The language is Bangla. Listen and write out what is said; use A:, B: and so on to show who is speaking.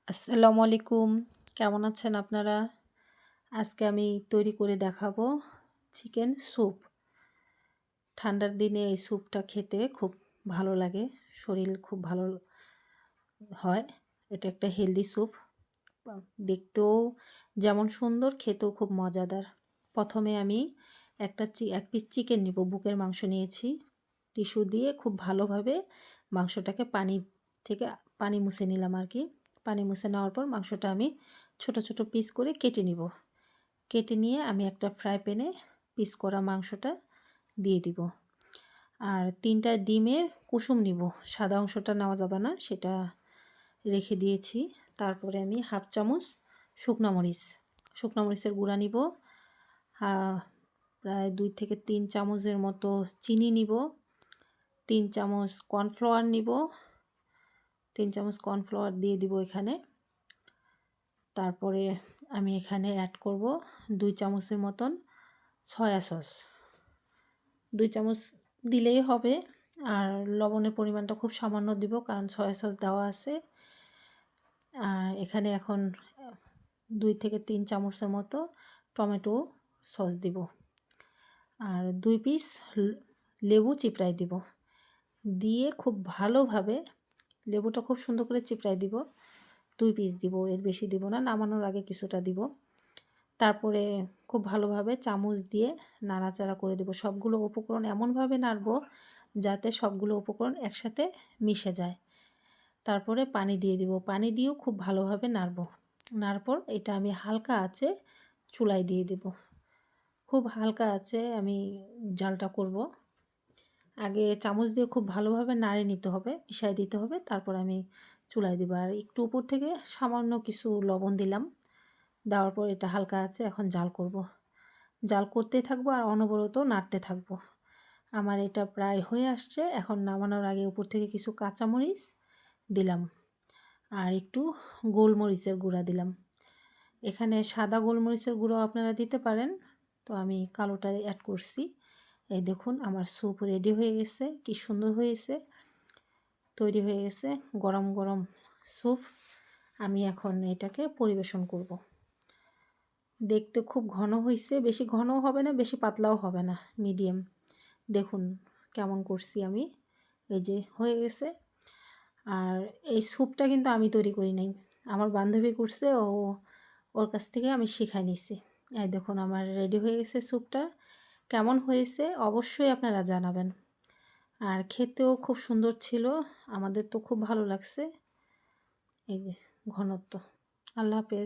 A: আসসালামু আলাইকুম। কেমন আছেন আপনারা? আজকে আমি তৈরি করে দেখাবো চিকেন স্যুপ। ঠান্ডার দিনে এই স্যুপটা খেতে খুব ভালো লাগে। শরীর খুব ভালো হয়। এটা একটা হেলদি স্যুপ। দেখতেও যেমন সুন্দর, খেতেও খুব মজাদার। প্রথমে আমি এক পিস চিকেন নিব, বুকের মাংস নিয়েছি। টিস্যু দিয়ে খুব ভালোভাবে মাংসটাকে পানি মুছে নিলাম আর কি। পানি মুছে নেওয়ার পর মাংসটা আমি ছোট ছোট পিস করে কেটে নিব। কেটে নিয়ে আমি একটা ফ্রাই প্যানে পিস করা মাংসটা দিয়ে দিব। আর 3টা ডিমের কুসুম নিব, সাদা অংশটা নেওয়া যাবে না, সেটা রেখে দিয়েছি। তারপরে আমি হাফ চামচ শুকনো মরিচের গুঁড়া নিব। প্রায় 2 থেকে 3 চামচের মতো চিনি নিব। 3 চামচ কর্নফ্লাওয়ার নিব। 3 চামচ কর্নফ্লাওয়ার দিয়ে দিব এখানে। তারপরে আমি এখানে অ্যাড করব 2 চামচের মতন সয়া সস। 2 চামচ দিলেই হবে। আর লবণের পরিমাণটা খুব সামান্য দিব, কারণ সয়া সস দেওয়া আছে। আর এখানে এখন 2 থেকে 3 চামচের মতো টমেটো সস দিব। আর 2 পিস লেবু চিপড়াই দিব। দিয়ে খুব ভালোভাবে, লেবুটা খুব সুন্দর করে চিপড়াই দিব। 2 পিস দিব, এর বেশি দিব না, নামানোর আগে কিছুটা দিব। তারপরে খুব ভালোভাবে চামচ দিয়ে নাড়াচাড়া করে দেব। সবগুলো উপকরণ এমনভাবে নাড়ব যাতে সবগুলো উপকরণ একসাথে মিশে যায়। তারপরে পানি দিয়ে দিব। পানি দিয়েও খুব ভালোভাবে নাড়ব। নাড়ার এটা আমি হালকা আঁচে চুলায় দিয়ে দেব। খুব হালকা আঁচে আমি জালটা করব। আগে চামচ দিয়ে খুব ভালোভাবে নাড়ে নিতে হবে, মিশিয়ে দিতে হবে। তারপর আমি চুলায় দেব। আর একটু উপর থেকে সামান্য কিছু লবণ দিলাম। দেওয়ার পর এটা হালকা আছে, এখন জাল করব। জাল করতেই থাকবো আর অনবরত নাড়তে থাকবো। আমার এটা প্রায় হয়ে আসছে। এখন নামানোর আগে উপর থেকে কিছু কাঁচামরিচ দিলাম আর একটু গোলমরিচের গুঁড়া দিলাম। এখানে সাদা গোলমরিচের গুঁড়ো আপনারা দিতে পারেন, তো আমি কালোটা অ্যাড করছি। এই দেখুন আমার স্যুপ রেডি হয়ে গেছে, কি সুন্দর হয়েছে, তৈরি হয়ে গেছে গরম গরম স্যুপ। আমি এখন এটাকে পরিবেশন করব। দেখতে খুব ঘন হয়েছে, বেশি ঘনও হবে না, বেশি পাতলাও হবে না, মিডিয়াম। দেখুন কেমন করছি আমি, এই যে হয়ে গেছে। আর এই স্যুপটা কিন্তু আমি তৈরি করি নাই, আমার বান্ধবী করছে, ওর কাছ থেকে আমি শিখাই নিছি। এই দেখুন আমার রেডি হয়ে গেছে স্যুপটা। কেমন হয়েছে অবশ্যই আপনারা জানাবেন। আর খেতেও খুব সুন্দর ছিল, আমাদের তো খুব ভালো লাগছে। এই যে ঘনত্ব। আল্লাহ হাফেজ।